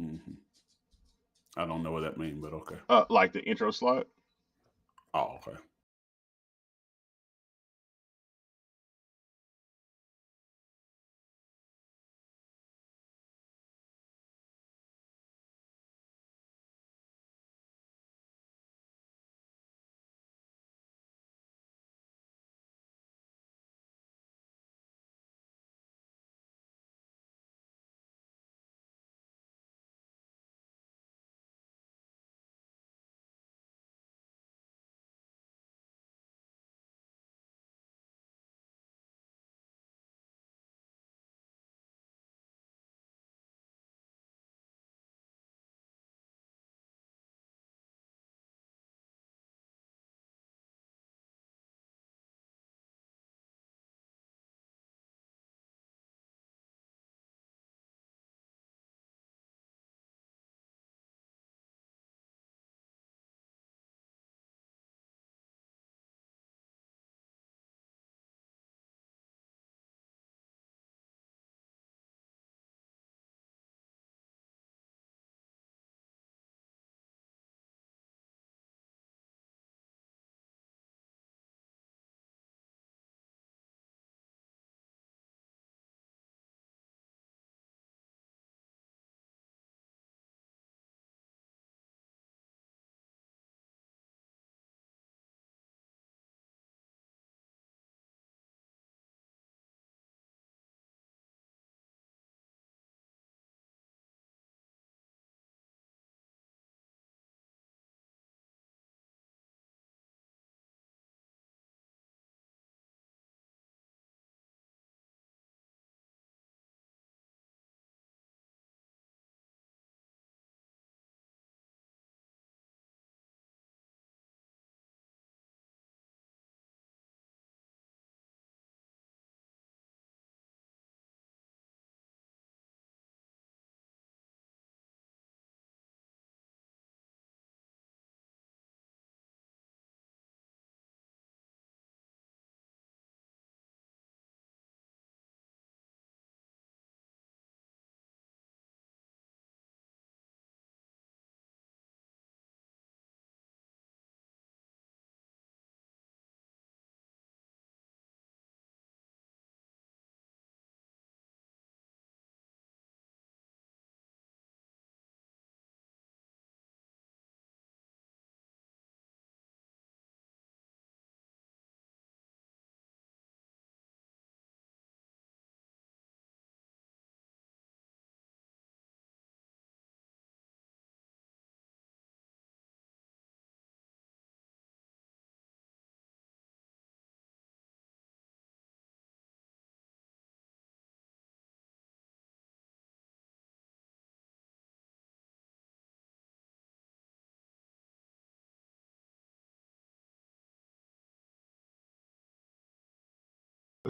Hmm. I don't know what that means, but okay. Like the intro slot. Oh, okay.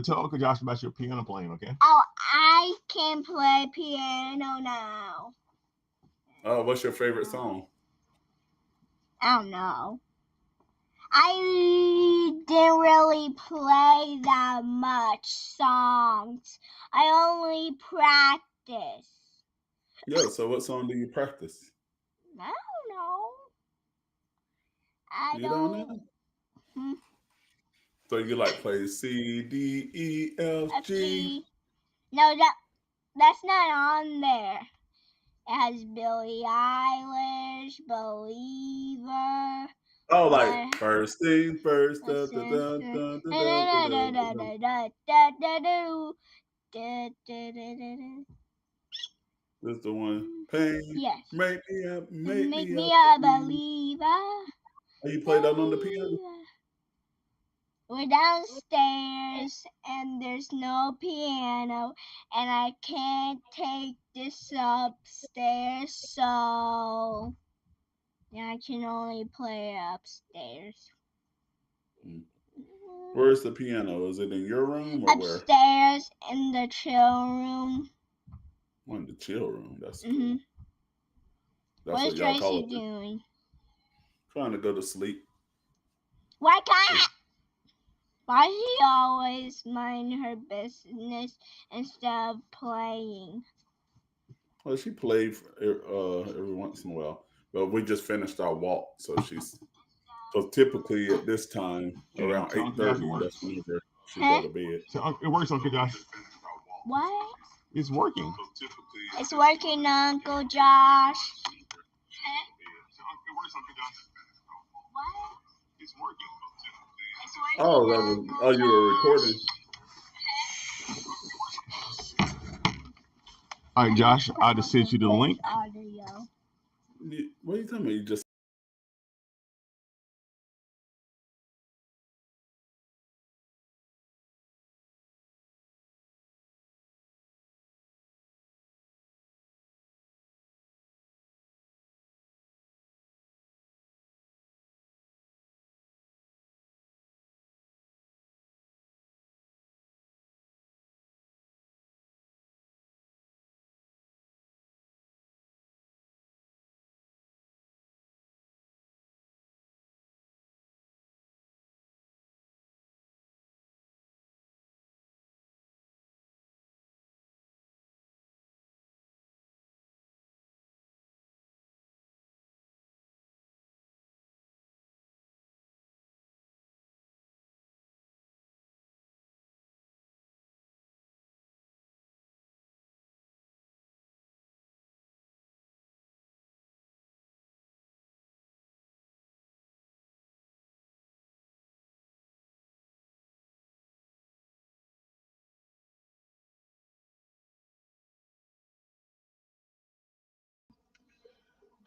Tell Uncle Josh about your piano playing, okay? Oh, I can play piano now. What's your favorite song? I don't know. I didn't really play that much songs. I only practice. Yeah. So, what song do you practice? I don't know. I You don't don't. know. So you like play C D E F G? FG. No, that's not on there. It has Billie Eilish, Believer. Oh, like first thing first. This This the one. Pain, yes. make Make me me up. a believer. Oh, you play that on the piano? We're downstairs and there's no piano and I can't take this upstairs, so I can only play upstairs. Where's the piano? Is it in your room or where? Upstairs in the chill room. Oh, in the chill room. That's cool. That's What what is y'all call Tracy it. doing? Trying to go to sleep. Why can't? Why she always mind her business instead of playing? Well, she played every once in a while, but we just finished our walk, so she's so typically at this time Okay, around so eight Uncle Josh, it thirty. That's works. whenever she go Huh? to bed. So it works, Uncle Josh. What? It's working. It's working, Uncle Josh. Huh? It works, Uncle Josh. What? It's working. It's Oh, working, that was. Uncle Oh, you were Josh. recording. All right, Josh, I just sent you the link. Audio. What are you telling me? You just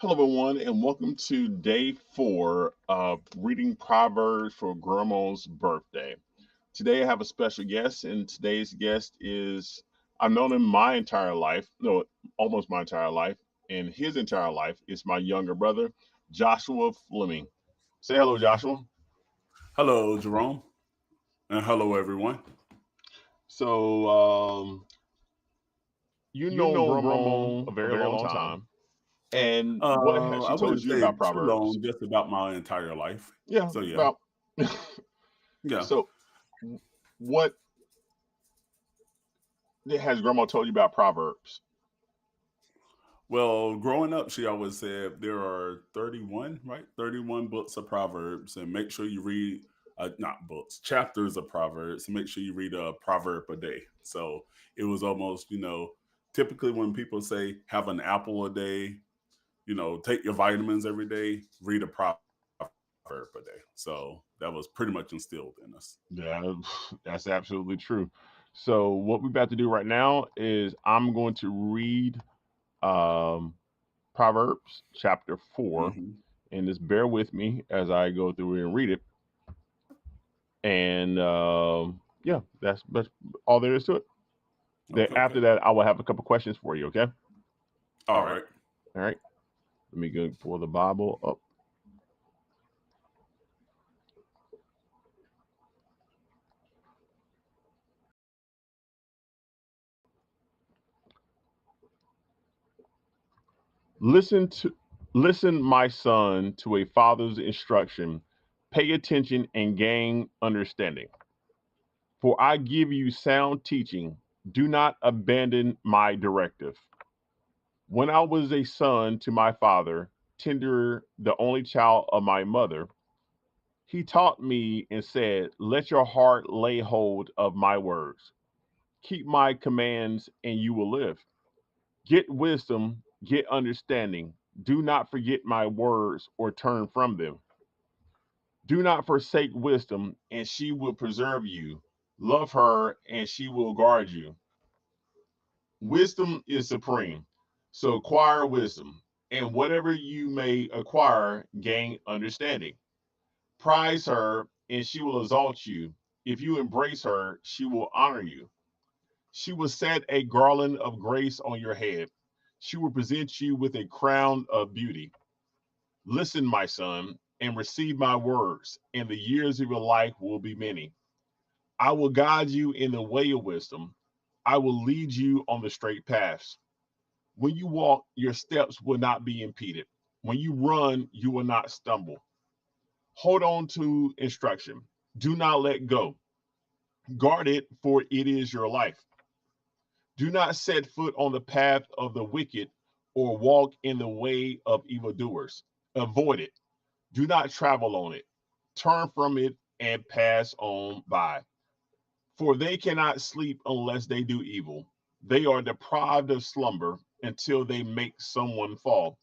Hello, everyone, and welcome to day 4 of reading Proverbs for Grandma's birthday. Today, I have a special guest, and today's guest is I've known him my entire life, no, almost my entire life, and his entire life is my younger brother, Joshua Fleming. Say hello, Joshua. hello, Jerome, and hello, everyone. So, you You know know Grandma Grandma a a very very long long time, time. and what has I she told wouldn't you say about too Proverbs? long, just about my entire life. Yeah, So yeah, about. yeah. So, what has Grandma told you about Proverbs? Well, growing up, she always said there are 31, right? 31 books of Proverbs, and make sure you read, not books, chapters of Proverbs, and make sure you read a proverb a day. So it was almost, typically when people say have an apple a day, take your vitamins every day, read a proverb a day. So that was pretty much instilled in us. Yeah, that's absolutely true. So, what we're about to do right now is I'm going to read um, Proverbs chapter 4, Hmm. and just bear with me as I go through and read it. And yeah, that's all there is to it. Then Okay. after that, I will have a couple questions for you. Okay. All All right. right. All right. Let me go pull the Bible up. Listen to listen, my son, to a father's instruction. Pay attention and gain understanding. For I give you sound teaching. Do not abandon my directive. When I was a son to my father, tender, the only child of my mother, he taught me and said, let your heart lay hold of my words. Keep my commands and you will live. Get wisdom, get understanding. Do not forget my words or turn from them. Do not forsake wisdom, and she will preserve you. Love her, and she will guard you. Wisdom is supreme. So acquire wisdom, and whatever you may acquire, gain understanding. Prize her, and she will exalt you. If you embrace her, she will honor you. She will set a garland of grace on your head. She will present you with a crown of beauty. Listen, my son, and receive my words, and the years of your life will be many. I will guide you in the way of wisdom. I will lead you on the straight paths. When you walk, your steps will not be impeded. When you run, you will not stumble. Hold on to instruction. Do not let go. Guard it, for it is your life. Do not set foot on the path of the wicked or walk in the way of evildoers. Avoid it. Do not travel on it. Turn from it and pass on by. For they cannot sleep unless they do evil. They are deprived of slumber until they make someone fall.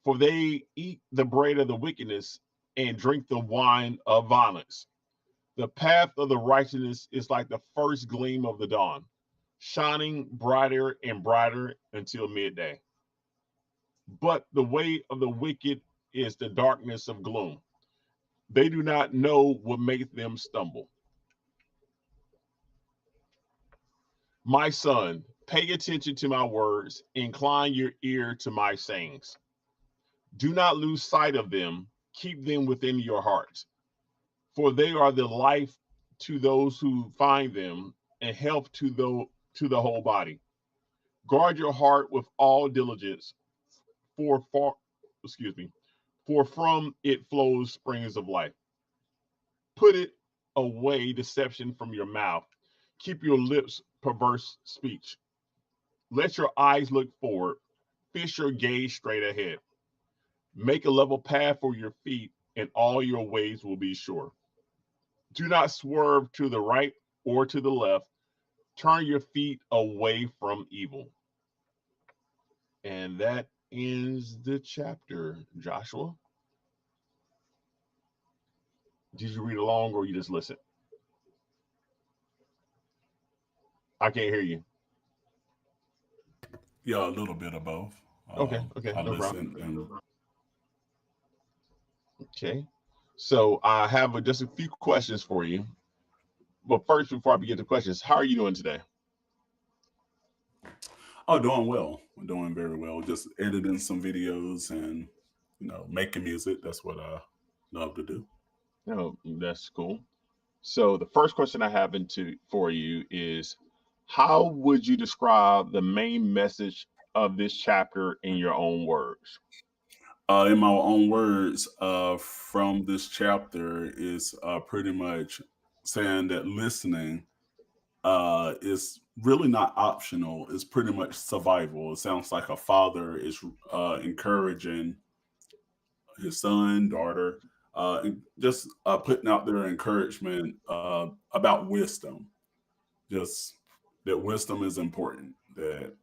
For they eat the bread of the wickedness and drink the wine of violence. The path of the righteousness is like the first gleam of the dawn, shining brighter and brighter until midday. But the way of the wicked is the darkness of gloom. They do not know what makes them stumble. My son, pay attention to my words, incline your ear to my sayings. Do not lose sight of them, keep them within your heart, for they are the life to those who find them and health to the whole body. Guard your heart with all diligence, for far, excuse me, for from it flows springs of life. Put it away deception from your mouth. Keep your lips perverse speech. Let your eyes look forward. Fix your gaze straight ahead. Make a level path for your feet, and all your ways will be sure. Do not swerve to the right or to the left. Turn your feet away from evil. And that ends the chapter. Joshua, did you read along or you just listen? I can't hear you. Yeah, a little bit of both. Okay, okay, I no problem. listen and Okay. So I have just a few questions for you. But first, before I begin the questions, how are you doing today? oh, doing well. I'm doing very well. Just editing some videos and making music. That's what I love to do. No, that's cool. So the first question I have into for you is, how would you describe the main message of this chapter in your own words? In my own words, from this chapter is pretty much saying that listening is really not optional. It's pretty much survival. It sounds like a father is encouraging his son, daughter, and just putting out their encouragement about wisdom. Just that wisdom is important. That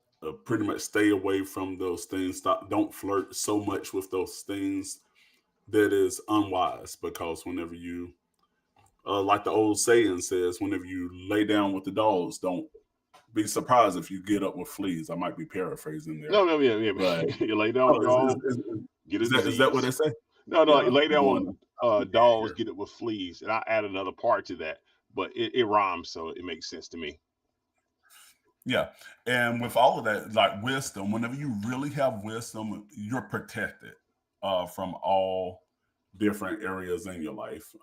pretty much stay away from those things. Stop. Don't flirt so much with those things that is unwise. Because whenever you, like the old saying says, whenever you lay down with the dogs, don't be surprised if you get up with fleas. I might be paraphrasing there, No, no, yeah, but yeah. You lay down with oh, the dog, get a is that what disease. they say? No, no, you Yeah, lay down going with dogs, get it with fleas, and I add another part to that, but it rhymes, so it makes sense to me. yeah, and with all of that, like wisdom, whenever you really have wisdom, you're protected from all different areas in your life.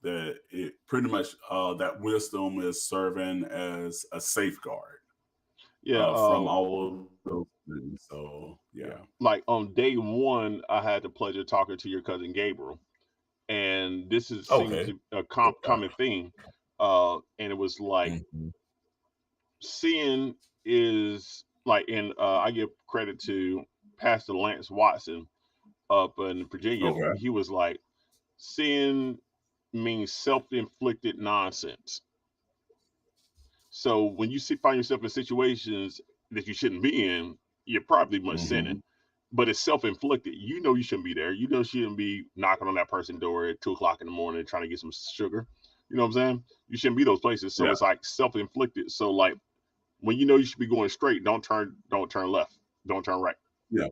That it pretty much that wisdom is serving as a safeguard Yeah, from all of those things. So yeah. yeah. Like on day one, I had the pleasure of talking to your cousin Gabriel, and this is seems Okay. to a Okay. common theme. And it was like Mhm. sin is like, and I give credit to Pastor Lance Watson up in Virginia. Okay. He was like, sin means self-inflicted nonsense. So when you find yourself in situations that you shouldn't be in, you're probably much sinning. Hmm. But it's self-inflicted. You know you shouldn't be there. You know you shouldn't be knocking on that person's door at 2 o'clock in the morning trying to get some sugar. You know what I'm saying? You shouldn't be those places. So Yeah. it's like self-inflicted. So like when you know you should be going straight, don't turn left. Don't turn right. Yeah.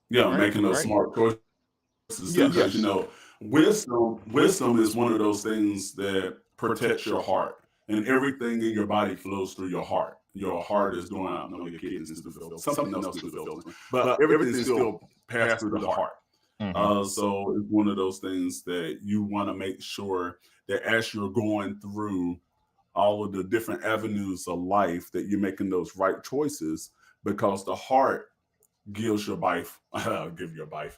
Yeah. Right, Making those right. smart choices too, because Yes. wisdom is one of those things that protects your heart, and everything in your body flows through your heart. Your heart is doing, I don't know, your kidneys do the filter, something else do the filtering, but everything still passed through the heart. Mm-hmm. So it's one of those things that you want to make sure that as you're going through all of the different avenues of life, that you're making those right choices, because the heart gives your life, give your life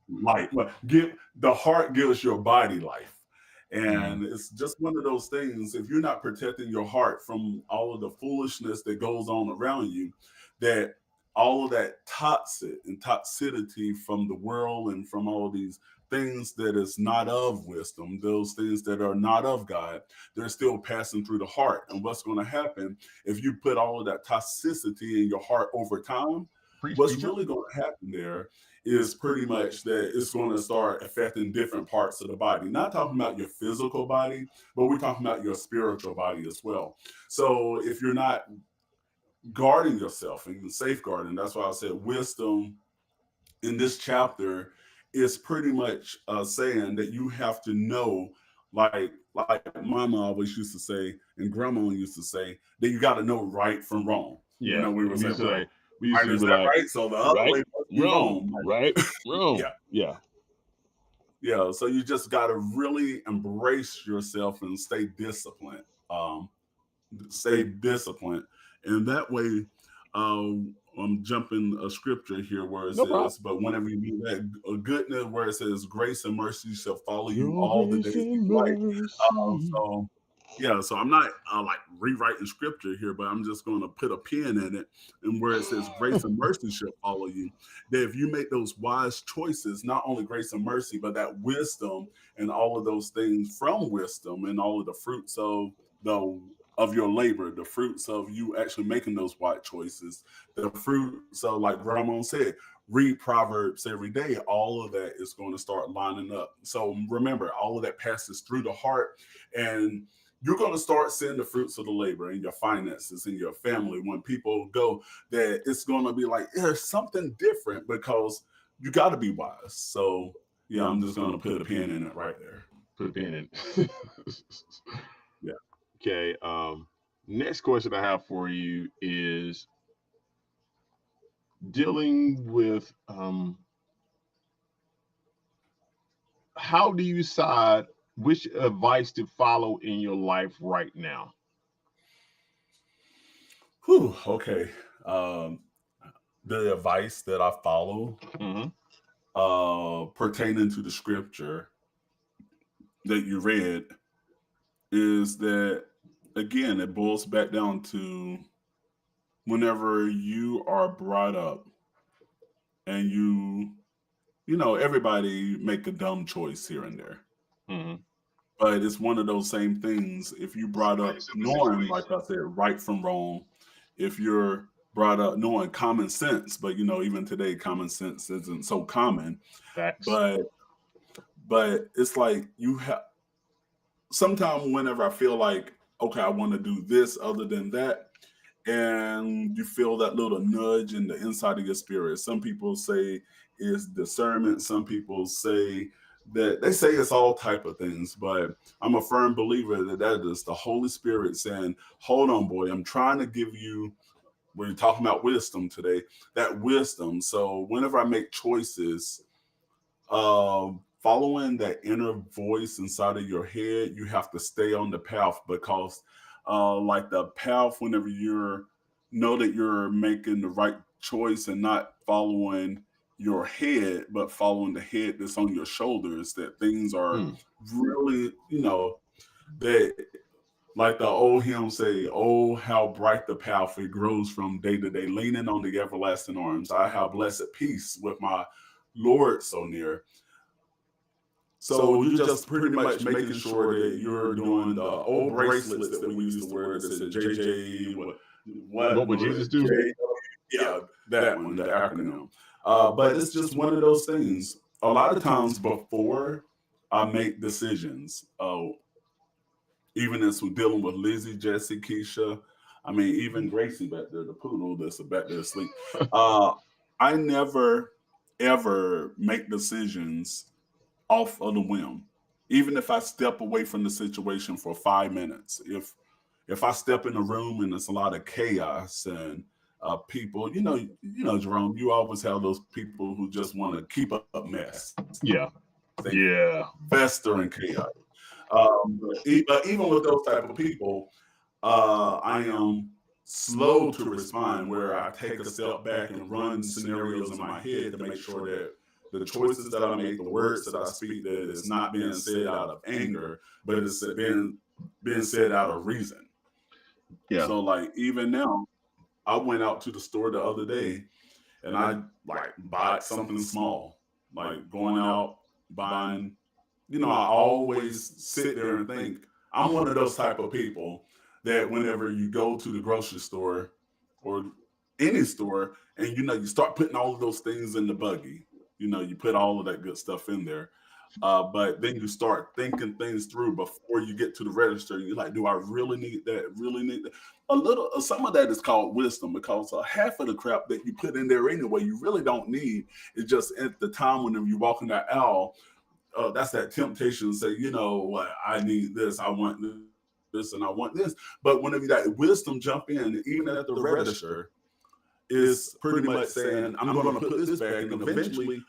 life. Well, give the heart gives your body life, And it's just one of those things. If you're not protecting your heart from all of the foolishness that goes on around you, that all of that toxicity from the world and from all these things that is not of wisdom, those things that are not of God, they're still passing through the heart. And what's going to happen if you put all of that toxicity in your heart over time? Preach, What's preacher. really going to happen there is pretty much that it's going to start affecting different parts of the body. Not talking about your physical body, but we're talking about your spiritual body as well. So if you're not guarding yourself and safeguarding, that's why I said wisdom in this chapter is pretty much saying that you have to know, like mama always used to say and grandma used to say, that you got to know right from wrong. Yeah, We would we say, used to well, like we used right to is be that like right, so the other right, way must be wrong, wrong. right, wrong. Yeah, Yeah. yeah. So you just got to really embrace yourself and stay disciplined. Stay disciplined, and that way, I'm jumping a scripture here where it No problem. says, "But whenever you do that, goodness, where it says, grace and mercy shall follow you Your all the grace days of and your life." mercy. So yeah, so I'm not like rewriting scripture here, but I'm just going to put a pin in it, and where it says, "Grace and mercy shall follow you." That if you make those wise choices, not only grace and mercy, but that wisdom and all of those things from wisdom and all of the fruits the of your labor, the fruits of you actually making those wise choices, the fruits of, like Ramon said, read Proverbs every day. All of that is going to start lining up. So remember, all of that passes through the heart, and you're going to start seeing the fruits of the labor in your finances, in your family. When people go, that it's going to be like, there's something different because you got to be wise. So yeah, I'm just going to put a pin in it right there. Put a pin in it. Yeah. Okay. Next question I have for you is dealing with how do you decide which advice to follow in your life right now? Whew, okay. Um, the advice that I follow Mm-hmm. pertaining to the scripture that you read is that, again, it boils back down to whenever you are brought up and everybody make a dumb choice here and there. Mm-hmm. But it's one of those same things. If you brought up knowing, like I said, right from wrong, if you're brought up knowing common sense, but even today, common sense isn't so common. Facts. But it's like you have sometimes whenever I feel like, okay, I want to do this other than that, and you feel that little nudge in the inside of your spirit. Some people say it's discernment. Some people say that they say it's all type of things, but I'm a firm believer that that is the Holy Spirit saying, hold on, boy, I'm trying to give you, we're talking about wisdom today, that wisdom. So whenever I make choices, following that inner voice inside of your head, you have to stay on the path because, like the path, whenever you're know that you're making the right choice and not following your head, but following the head that's on your shoulders, that things are Mm. really, that like the old hymn say, "Oh, how bright the path it grows from day to day, leaning on the everlasting arms. I have blessed peace with my Lord so near." So you're just pretty much making sure that you're doing the old bracelets that we used to wear that said JJ, What what would was Jesus it? do? Yeah, that one, the acronym. But it's just one of those things. A lot of times before I make decisions, even as we're dealing with Lizzie, Jesse, Keisha, I mean, even Gracie back there, the poodle that's back there asleep. Uh, I never ever make decisions off of the whim. Even if I step away from the situation for 5 minutes, if I step in a room and there's a lot of chaos and people, Jerome, you always have those people who just want to keep up mess. Yeah. They Yeah. fester in chaos. But even with those type of people, I am slow to respond, where I take a step back and run scenarios in my head to make sure that the choices that I make, the words that I speak, that it's not being said out of anger, but it's being said out of reason. Yeah. So like even now, I went out to the store the other day and I like bought something small, like going out buying. I always sit there and think I'm one of those type of people that whenever you go to the grocery store or any store and you start putting all of those things in the buggy, you put all of that good stuff in there. But then you start thinking things through before you get to the register. You're like, do I really need that? Really need that? Some of that is called wisdom because half of the crap that you put in there anyway, you really don't need. It's just at the time when you're walking that aisle, that's that temptation to say, what, I need this, I want this, and I want this. But whenever you got wisdom jump in, even at the register, is pretty much saying, I'm going to put this bag, and eventually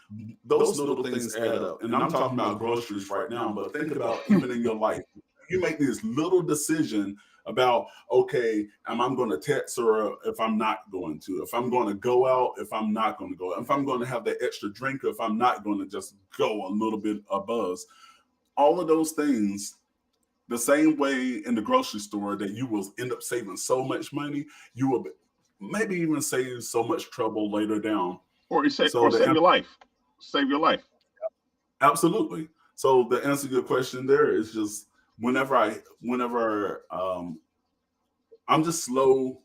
those little things add up. And I'm talking about groceries right now, but think about even in your life. You make this little decision about, okay, am I going to text her if I'm not going to? If I'm going to go out, if I'm not going to go out? If I'm going to have that extra drink, or if I'm not going to just go a little bit a buzz? All of those things, the same way in the grocery store that you will end up saving so much money, you will maybe even save so much trouble later down. Or save So the your life. Save your life. Absolutely. So the answer to your question there is just whenever I'm just slow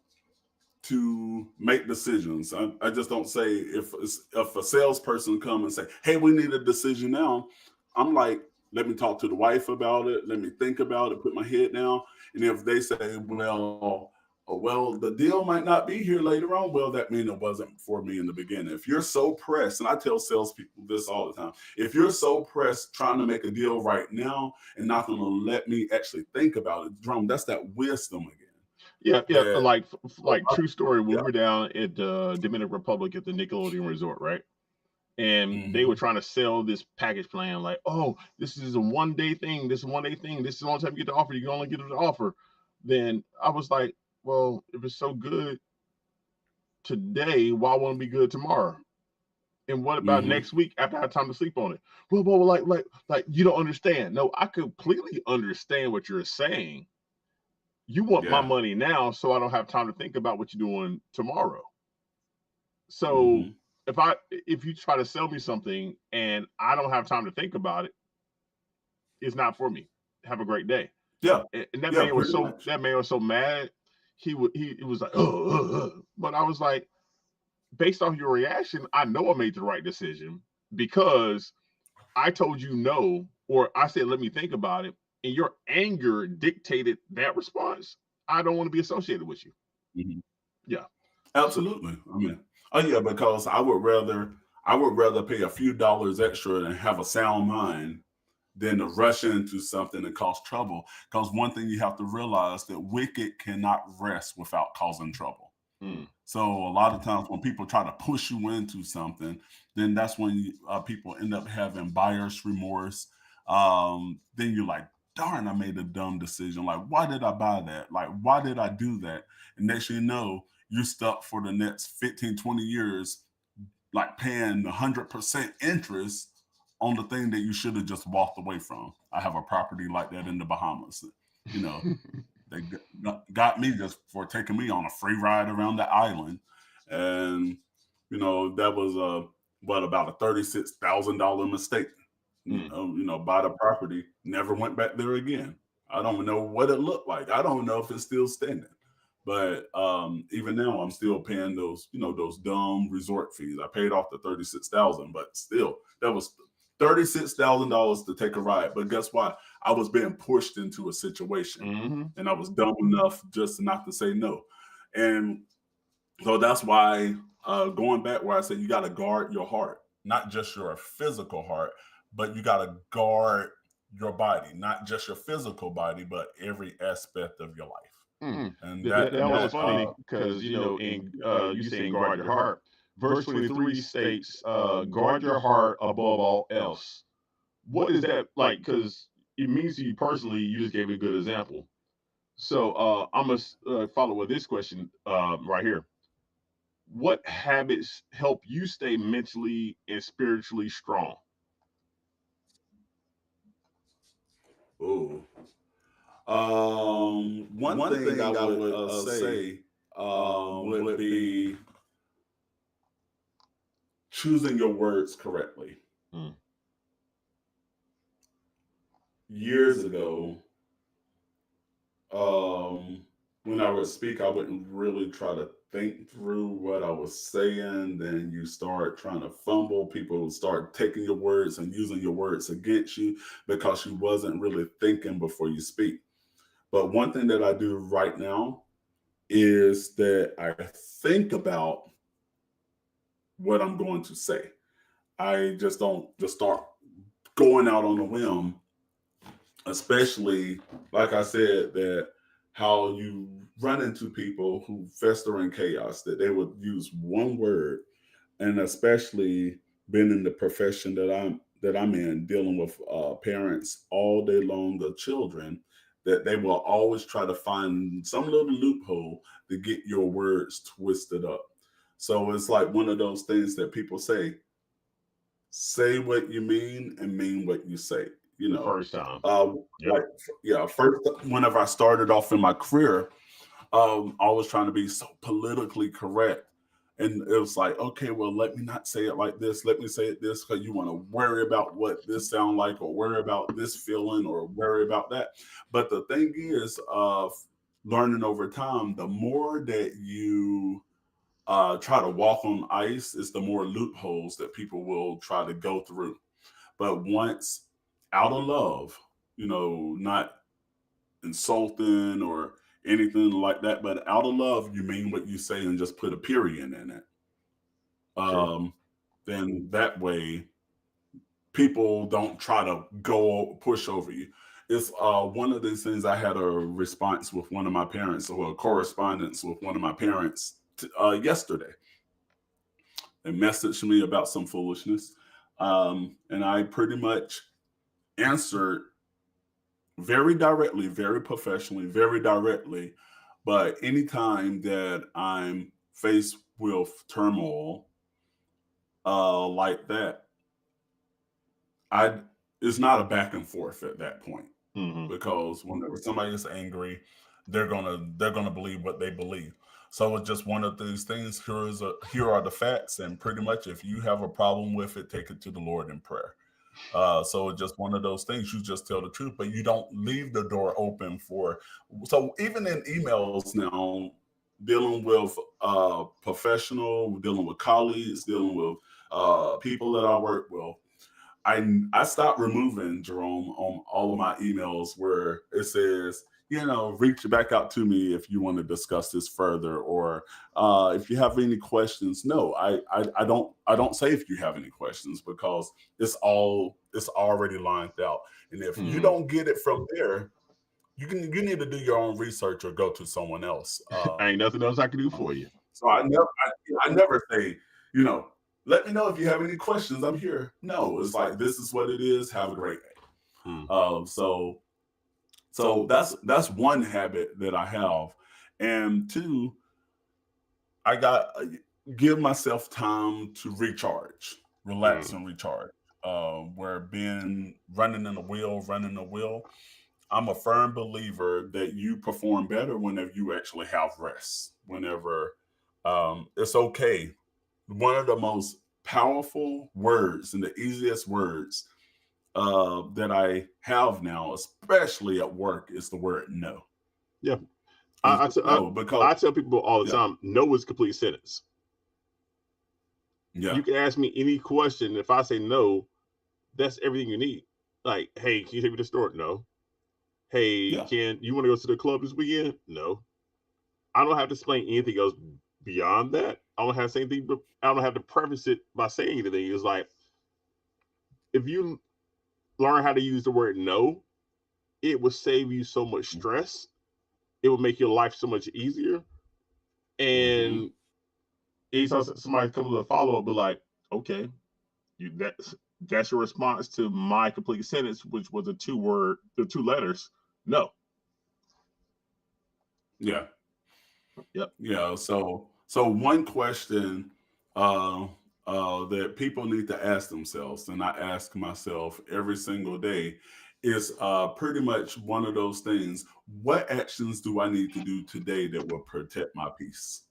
to make decisions. I just don't say if a salesperson come and say, "Hey, we need a decision now." I'm like, let me talk to the wife about it. Let me think about it. Put my head down. And if they say, well, the deal might not be here later on. Well, that means it wasn't for me in the beginning. If you're so pressed, and I tell salespeople this all the time, if you're so pressed trying to make a deal right now and not going to let me actually think about it, Jerome, that's that wisdom again. Yeah. That Like true story. When we yeah. were down at the Dominican Republic at the Nickelodeon Resort, right? And they were Mm-hmm. trying to sell this package plan, like, oh, this is a 1 day thing. This is 1 day thing. This is the only time you get the offer. You can only get the offer. Then I was like, well, if it's so good today, why won't it be good tomorrow? And what about Mm-hmm. next week after I have time to sleep on it? Well, like you don't understand. No, I completely understand what you're saying. You want my Yeah. money now, so I don't have time to think about what you're doing tomorrow. So Mm-hmm. if you try to sell me something and I don't have time to think about it, it's not for me. Have a great day. Yeah. And that Yeah. man was Pretty so much. mad. He was like, but I was like, based off your reaction, I know I made the right decision because I told you no, or I said, let me think about it. And your anger dictated that response. I don't want to be associated with you. Mm-hmm. Yeah. So, Absolutely. I mean, oh yeah, because I would rather pay a few dollars extra and have a sound mind than to rush into something that cause trouble. Because one thing you have to realize that wicked cannot rest without causing trouble. mm, So a lot of times when people try to push you into something, then that's when people end up having buyer's remorse. Then you're like, darn, I made a dumb decision. Like, why did I buy that? Like, why did I do that? And next thing you know, you're stuck for the next 15, 20 years, like paying 100% interest on the thing that you should have just walked away from. I have a property like that in the Bahamas. You know, they got me just for taking me on a free ride around the island, and that was about a $36,000 mistake. mm, Bought a property, never went back there again. I don't know what it looked like. I don't know if it's still standing. But even now, I'm still paying those dumb resort fees. I paid off the 36,000, but still, that was $36,000 to take a ride. But guess what? I was being pushed into a situation, mm-hmm. and I was dumb enough just not to say no. And so that's why going back where I said you got to guard your heart, not just your physical heart, but you got to guard your body, not just your physical body, but every aspect of your life. Mm. And That was that funny because in you saying guard your heart. Verse 23 states, guard your heart above all else. What is that like? Because it means to you personally, you just gave a good example. So I'm gonna follow with this question right here. What habits help you stay mentally and spiritually strong? Ooh. One thing I would say would be choosing your words correctly. Mm. Years ago, um, when I would speak, I wouldn't really try to think through what I was saying. Then you start trying to fumble. People start taking your words and using your words against you because you wasn't really thinking before you speak. But one thing that I do right now is that I think about what I'm going to say. I just don't just start going out on a whim, especially like I said, that how you run into people who fester in chaos, that they would use one word, and especially being in the profession that I'm in, dealing with parents all day long of children, that they will always try to find some little loophole to get your words twisted up. So it's like one of those things that people say what you mean and mean what you say. You The know, first time. uh, Yep. like yeah, first whenever I started off in my career, I was trying to be so politically correct. And it was like, okay, well, let me not say it like this. Let me say it this because you want to worry about what this sound like, or worry about this feeling, or worry about that. But the thing is, learning over time, the more that you try to walk on ice, is the more loopholes that people will try to go through. But once out of love, not insulting or anything like that, but out of love, you mean what you say and just put a period in it. True. Um, then that way, people don't try to go push over you. It's one of these things. I had a response with one of my parents, or a correspondence with one of my parents yesterday. They messaged me about some foolishness, and I pretty much answered very directly, very professionally, very directly. But anytime that I'm faced with turmoil like that, I it's not a back and forth at that point, Mm-hmm. because whenever somebody is angry, they're gonna believe what they believe. So it's just one of these things. Here are the facts, and pretty much if you have a problem with it, take it to the Lord in prayer. So it's just one of those things. You just tell the truth, but you don't leave the door open for. So even in emails now, dealing with professional, dealing with colleagues, dealing with people that I work with, I stopped removing, Jerome, on all of my emails where it says, reach back out to me if you want to discuss this further, or if you have any questions. No, I don't say if you have any questions, because it's already lined out. And if you Mm-hmm. don't get it from there, you need to do your own research or go to someone else. Ain't nothing else I can do for you. So I never say, you know, let me know if you have any questions. I'm here. No, it's like, this is what it is. Have a great day. Mm. So that's one habit that I have, and two, I got give myself time to recharge, relax, Mm. and recharge. Where being running the wheel, I'm a firm believer that you perform better whenever you actually have rest. Whenever it's okay. One of the most powerful words and the easiest words that I have now, especially at work, is the word no. Yeah. It's I, I, just t- I, no, because I tell people all the yeah, time, no is a complete sentence. yeah, You can ask me any question. If I say no, that's everything you need. Like, hey, can you take me to the store? No. Hey, yeah, can you want to go to the club this weekend? No. I don't have to explain anything else beyond that. I don't have to say anything, but I don't have to preface it by saying anything. It's like, if you learn how to use the word no, it will save you so much stress. It will make your life so much easier. mm-hmm, And anytime somebody comes with a follow up, be like, okay, that's your response to my complete sentence, which was the two letters, no. yeah. Yep. Yeah, So one question uh, that people need to ask themselves, and I ask myself every single day, is pretty much one of those things. What actions do I need to do today that will protect my peace?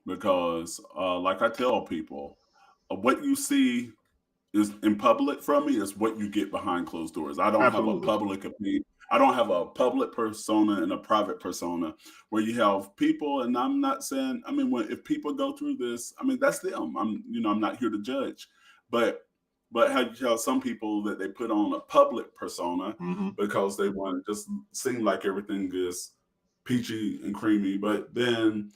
Because, like I tell people, what you see is in public from me is what you get behind closed doors. I don't have a Absolutely. public opinion. I don't have a public persona and a private persona where you have people. And I'm not saying, I mean, if people go through this, I mean, that's them. I'm not here to judge, but how you tell some people that they put on a public persona Hmm. because they want to just seem like everything is peachy and creamy, but then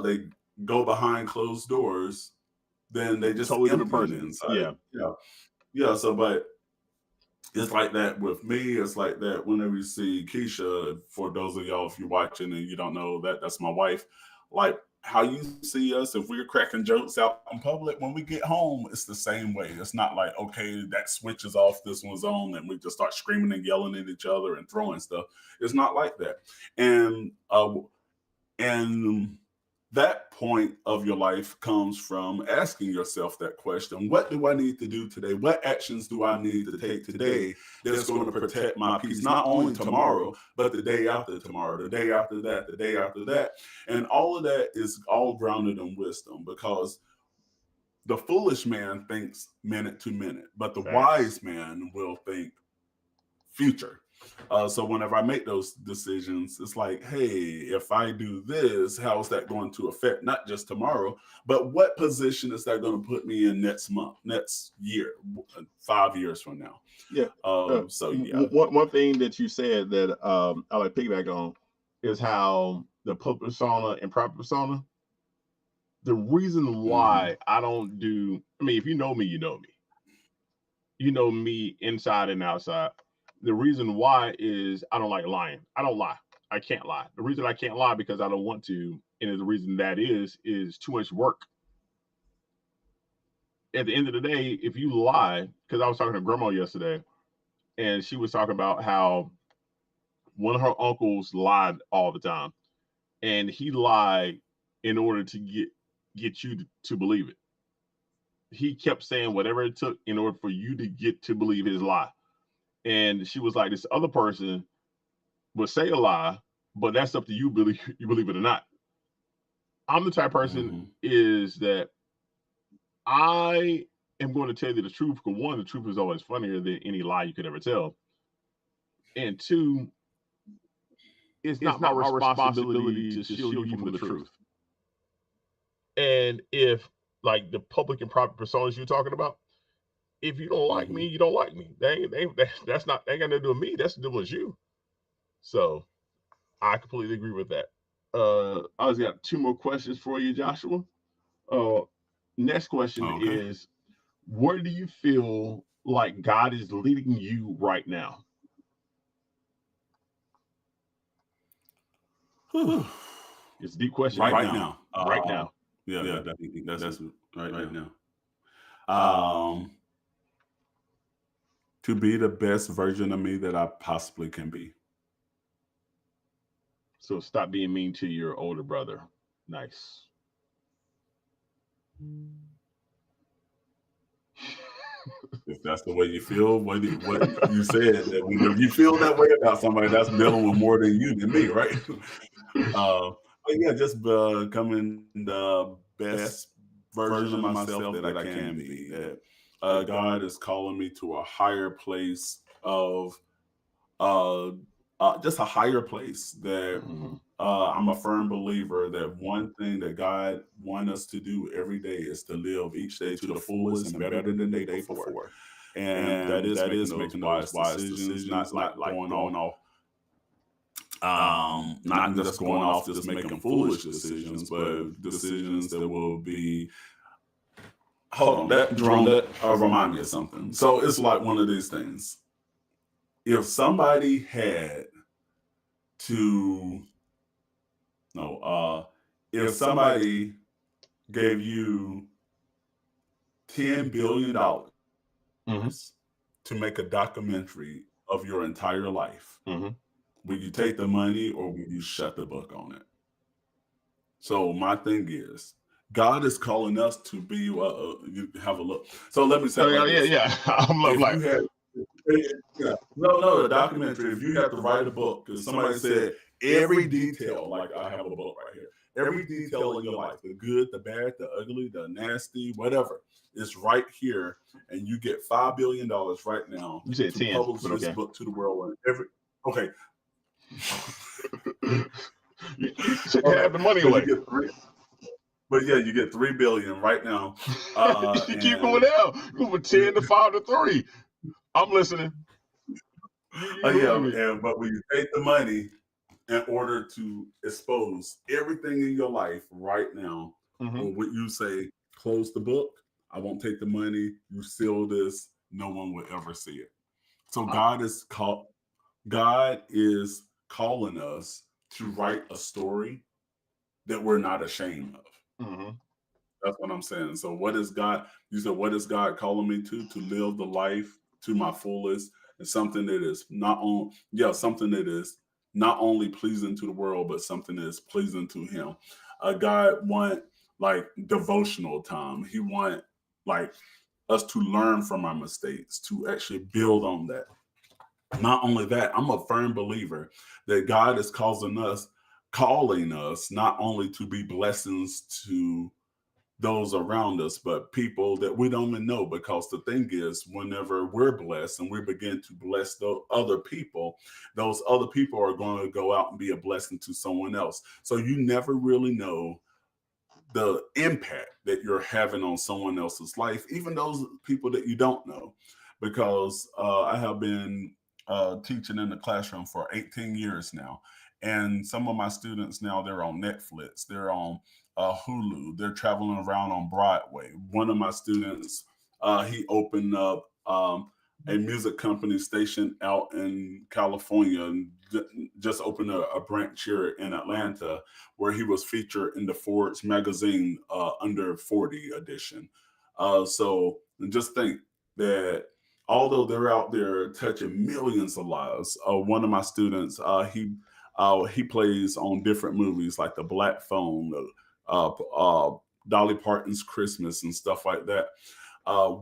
they go behind closed doors, then they just Totally different empty on the person. inside. Yeah. Yeah. Yeah. So, but it's like that with me. It's like that whenever you see Keisha, for those of y'all, if you're watching and you don't know that, that's my wife. Like how you see us, if we're cracking jokes out in public, when we get home, it's the same way. It's not like, okay, that switch is off, this one's on, and we just start screaming and yelling at each other and throwing stuff. It's not like that. And, and that point of your life comes from asking yourself that question: what do I need to do today? What actions do I need to take today that's going to protect my peace, not only tomorrow, but the day after tomorrow, the day after that, the day after that? And all of that is all grounded in wisdom, because the foolish man thinks minute to minute, but the Facts. wise man will think future. So whenever I make those decisions, it's like, hey, if I do this, how is that going to affect not just tomorrow, but what position is that going to put me in next month, next year, 5 years from now? Yeah. So yeah. One thing that you said that I like piggyback on is how the public persona and private persona. The reason Mm-hmm. why I don't do, I mean, if you know me, you know me. You know me inside and outside. The reason why is I don't like lying. I don't lie. I can't lie. The reason I can't lie because I don't want to, and the reason that is too much work. At the end of the day, if you lie, because I was talking to grandma yesterday, and she was talking about how one of her uncles lied all the time, and he lied in order to get you to believe it. He kept saying whatever it took in order for you to get to believe his lie. And she was like, this other person would say a lie, but that's up to you, Billy. You believe it or not. I'm the type of person Mm-hmm. is that I am going to tell you the truth. Because one, the truth is always funnier than any lie you could ever tell. And two, it's It's not my not my responsibility responsibility to to shield shield you you from from the the truth. truth. And if like the public and private personas you're talking about, if you don't like me, Mm-hmm. you don't like me. That's not that ain't got nothing to do with me. That's to do with you. So I completely agree with that. I just got two more questions for you, Joshua. Uh, Next question Okay. is, where do you feel like God is leading you right now? Whew. Whew. It's a deep question. Right Right now. now. Right now. Yeah, Yeah, that's right yeah. now. Um, to be the best version of me that I possibly can be. So stop being mean to your older brother. Nice. If that's the way you feel, what you said, that if you feel that way about somebody, that's dealing with more than you than me, right? But yeah, just becoming the best version of myself that I can be. That God is calling me to a higher place of uh, just a higher place. That Mhm. I'm a firm believer that one thing that God wants us to do every day is to live each day to the fullest and better than the day before. And that is making those wise decisions, not going off, not just going off just making foolish decisions, but decisions that will be. Hold on, that Jerome, that remind me of something. So it's like one of these things. If somebody had to, no, if somebody gave you $10 billion Mhm. to make a documentary of your entire life, Mhm. will you take the money or will you shut the book on it? So my thing is, God is calling us to be. You have a look. So let me say Oh, it yeah, like yeah, this: yeah. I'm if like, you had, yeah, no, the documentary. If you had to write a book, because somebody said every detail, like I have a book right here, every detail in your life, the good, the bad, the ugly, the nasty, whatever, is right here, and you get $5 billion right now you said to 10, publish but this okay. book to the world. And every okay, You took all right, half the money but you away. get three. But yeah, you get 3 billion right now, You keep going and down. You go from 10 to 5 to 3. I'm listening. You yeah, losing me. and but when you take the money in order to expose everything in your life right now, Mm-hmm. or what you say, close the book. I won't take the money. You seal this. No one will ever see it. So God is calling us to write a story that we're not ashamed of. Mm-hmm. That's what I'm saying. So what is God? You said, what is God calling me to? To live the life to my fullest, and something that is something that is not only pleasing to the world, but something that is pleasing to Him. God want like devotional time. He want like us to learn from our mistakes, to actually build on that. Not only that, I'm a firm believer that God is calling us not only to be blessings to those around us, but people that we don't even know. Because the thing is, whenever we're blessed and we begin to bless other people, those other people are going to go out and be a blessing to someone else. So you never really know the impact that you're having on someone else's life, even those people that you don't know. Because I have been teaching in the classroom for 18 years now. And some of my students now, they're on Netflix, they're on Hulu, they're traveling around on Broadway. One of my students, he opened up a music company station out in California, and just opened a branch here in Atlanta, where he was featured in the Forbes magazine under 40 edition. So just think that although they're out there touching millions of lives, one of my students, he plays on different movies like The Black Phone, Dolly Parton's Christmas, and stuff like that.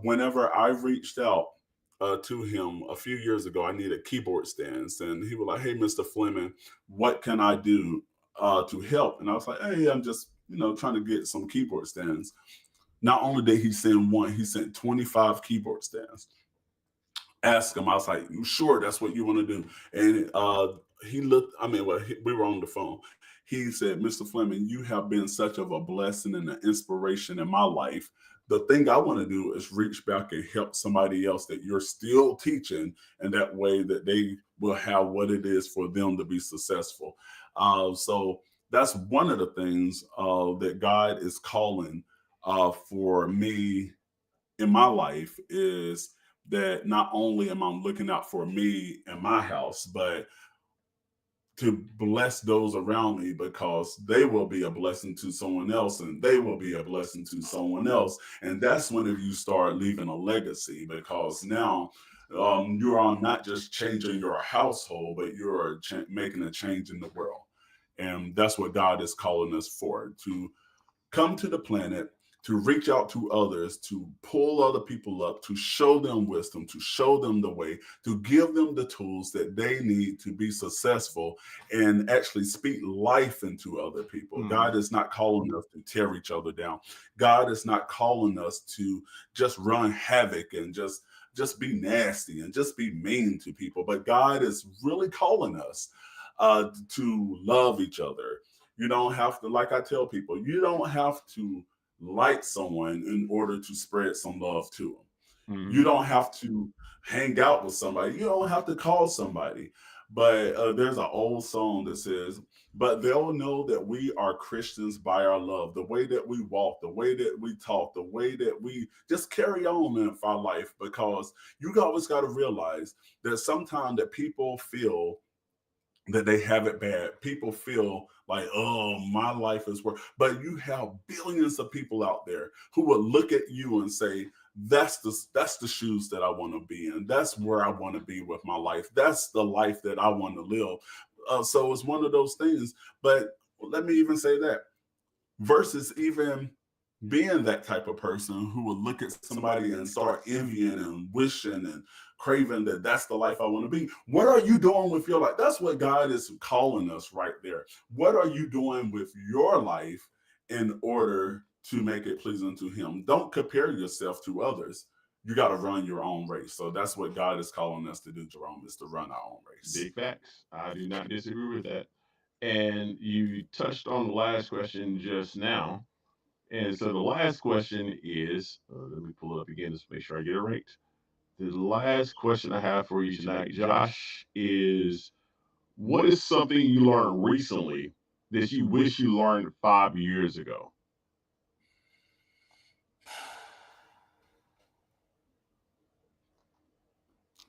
Whenever I reached out to him a few years ago, I needed keyboard stands, and he was like, "Hey, Mr. Fleming, what can I do to help?" And I was like, "Hey, I'm just trying to get some keyboard stands." Not only did he send one, he sent 25 keyboard stands. Ask him. I was like, "You sure that's what you want to do?" And he looked. I mean, we were on the phone. He said, "Mr. Fleming, you have been such of a blessing and an inspiration in my life. The thing I want to do is reach back and help somebody else that you're still teaching, and that way that they will have what it is for them to be successful." So that's one of the things that God is calling for me in my life, is that not only am I looking out for me and my house, but to bless those around me, because they will be a blessing to someone else, and they will be a blessing to someone else. And that's when you start leaving a legacy, because now you are not just changing your household, but you're making a change in the world. And that's what God is calling us for, to come to the planet, to reach out to others, to pull other people up, to show them wisdom, to show them the way, to give them the tools that they need to be successful, and actually speak life into other people. God is not calling us to tear each other down. God is not calling us to just run havoc and just be nasty and just be mean to people. But God is really calling us to love each other. You don't have to, like I tell people, you don't have to like someone in order to spread some love to them. You Mm-hmm. don't have to hang out with somebody. You don't have to call somebody. But there's an old song that says, "But they'll know that we are Christians by our love, the way that we walk, the way that we talk, the way that we just carry on in our life." Because you always got to realize that sometimes that people feel that they have it bad. People feel like, "Oh, my life is work." But you have billions of people out there who will look at you and say, that's the shoes that I want to be in. That's where I want to be with my life. That's the life that I want to live." So it's one of those things. But let me even say that. versus even being that type of person who would look at somebody and start envying and wishing and craving that that's the life I want to be. What are you doing with your life? That's what God is calling us right there. What are you doing with your life in order to make it pleasing to Him? Don't compare yourself to others. You got to run your own race. So that's what God is calling us to do, Jerome, is to run our own race. Big facts. I do not disagree with that. And you touched on the last question just now. And so the last question is, let me pull it up again just to make sure I get it right. The last question I have for you tonight, Josh, is what is something you learned recently that you wish you learned 5 years ago?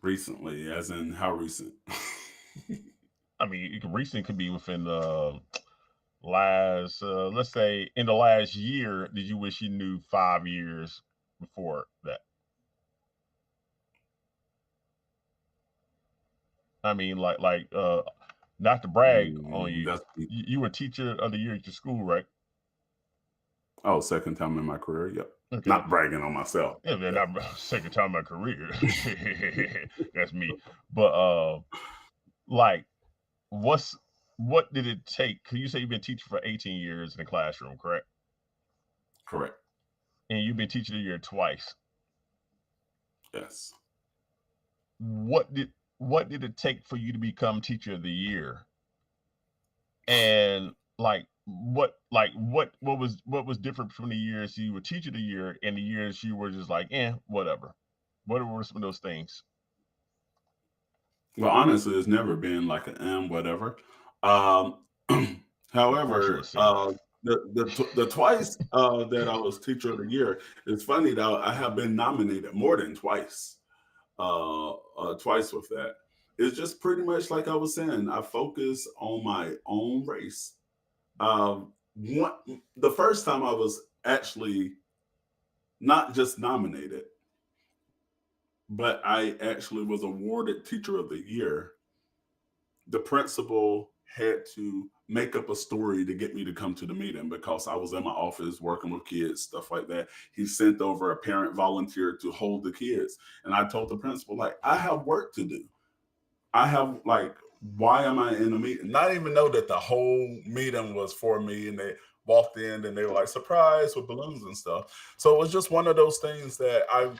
Recently, as in how recent? I mean, recent could be within the last, let's say, in the last year. Did you wish you knew 5 years before that? I mean, not to brag on you, That's you were teacher of the year at your school, right? oh, second time in my career. Yep. Okay. Not bragging on myself. Yeah, they're Yeah. not second time in my career. That's me. But like, what's what did it take? Cause you say you've been teaching for 18 years in the classroom, correct? Correct. And you've been teaching a year twice. Yes. What did what did it take for you to become teacher of the year? And what was different from the years you were teacher of the year and the years you were just like, whatever. What were some of those things? Well, honestly, it's never been like an whatever. Um, Of course you however, would say that. the twice that I was teacher of the year, it's funny that I have been nominated more than twice with that. It's just pretty much like I was saying. I focus on my own race. One, the first time I was actually not just nominated, but I actually was awarded Teacher of the Year. The principal had to make up a story to get me to come to the meeting because I was in my office working with kids, stuff like that. He sent over a parent volunteer to hold the kids. And I told the principal, like, I have work to do. I have, like, why am I in a meeting? Not even know that the whole meeting was for me. And they walked in and they were like, surprise with balloons and stuff. So it was just one of those things that I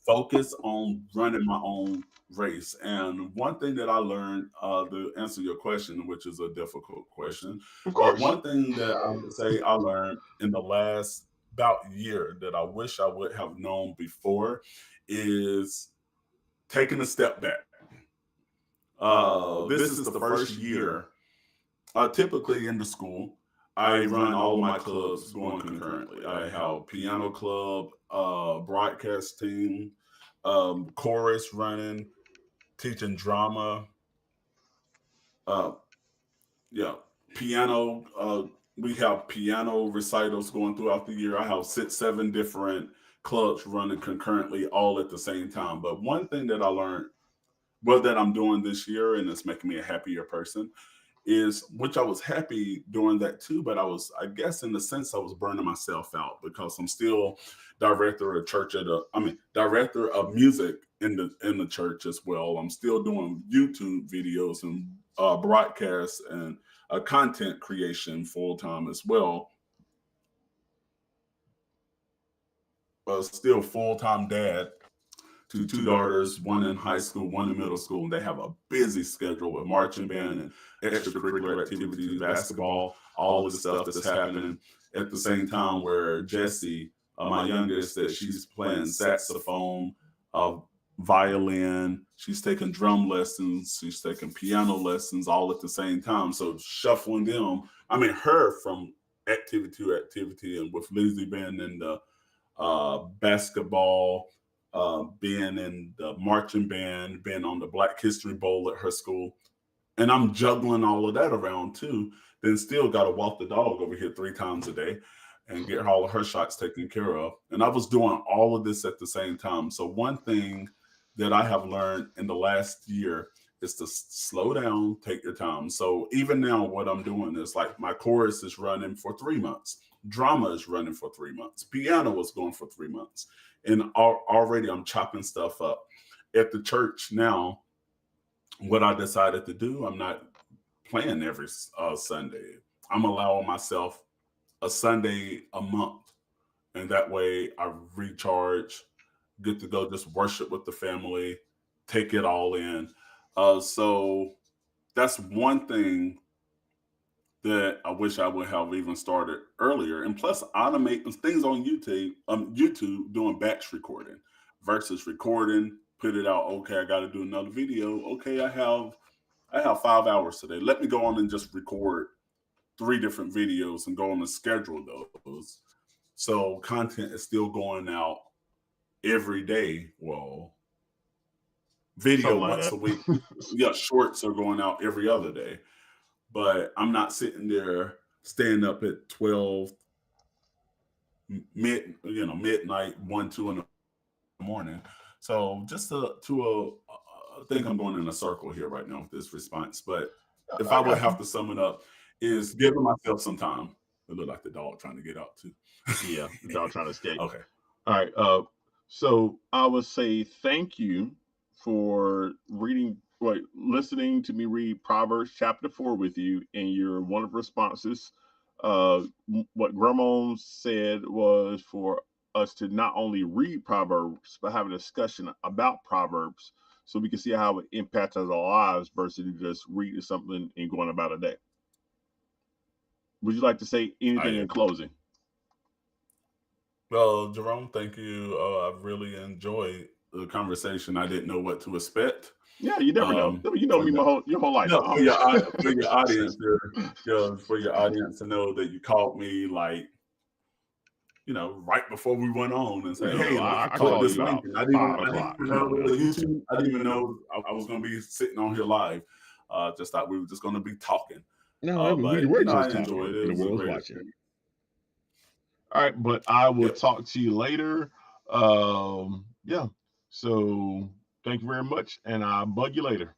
focus on running my own race. And one thing that I learned, to answer your question, which is a difficult question, Of course. one thing that I would say I learned in the last about year that I wish I would have known before is taking a step back. This is the first year, typically in the school. I run all of my clubs going concurrently. I have piano club, broadcast team, chorus running, teaching drama, uh, yeah, piano. We have piano recitals going throughout the year. I have six, seven different clubs running concurrently, all at the same time. But one thing that I learned, well, that I'm doing this year, and it's making me a happier person, is which I was happy doing that too, but I guess in the sense I was burning myself out because I'm still director of church director of music in the church as well. I'm still doing YouTube videos and broadcasts and content creation full time as well. Still full time dad to two daughters, one in high school, one in middle school, and they have a busy schedule with marching band and extracurricular activities, basketball, all of the stuff that's happening at the same time. Where Jessie, my youngest, that she's playing saxophone, uh, violin, she's taking drum lessons, she's taking piano lessons, all at the same time. So shuffling them, I mean, her from activity to activity, and with Lizzie being in the basketball, being in the marching band, being on the Black History Bowl at her school. And I'm juggling all of that around too. Then still got to walk the dog over here 3 times a day and get all of her shots taken care of. And I was doing all of this at the same time. So one thing that I have learned in the last year is to slow down, take your time. So even now, what I'm doing is like my chorus is running for 3 months, drama is running for 3 months, piano is going for 3 months, and already I'm chopping stuff up. At the church now, what I decided to do, I'm not playing every Sunday. I'm allowing myself a Sunday a month, and that way I recharge, get to go just worship with the family, take it all in. So that's one thing that I wish I would have even started earlier. And plus, automate things on YouTube doing batch recording versus recording, put it out. Okay, I got to do another video. Okay, I have 5 hours today. Let me go on and just record 3 different videos and go on and schedule those. So content is still going out every day. Well, video Something like once that. a week. Yeah, shorts are going out every other day. But I'm not sitting there staying up at 12 midnight, 1, 2 in the morning. So just I think I'm going in a circle here right now with this response. But if I I would got have you. to sum it up, is giving myself some time. It look like the dog trying to get out too. Yeah, the dog trying to escape. Okay. All right. So I would say thank you for listening to me read Proverbs chapter 4 with you and your wonderful responses. What Grandma said was for us to not only read Proverbs, but have a discussion about Proverbs so we can see how it impacts our lives versus just reading something and going about a day. Would you like to say anything I in closing? Well, Jerome, thank you. I've really enjoyed the conversation. I didn't know what to expect. Yeah, you never know. You know For me your whole life. no, for your audience there, for your audience to know that you called me like right before we went on and say, Yeah, hey, well, we could I talk called this you week. about And I didn't, 5 o'clock. I didn't Come know on it now. was YouTube. I didn't even know I was going to be sitting on here live. Just thought we were just going to be talking. No, we But were I just enjoyed talking, it. It and the was a world's great watching. experience. All right, but I will Yep. talk to you later. Yeah. So thank you very much, and I'll bug you later.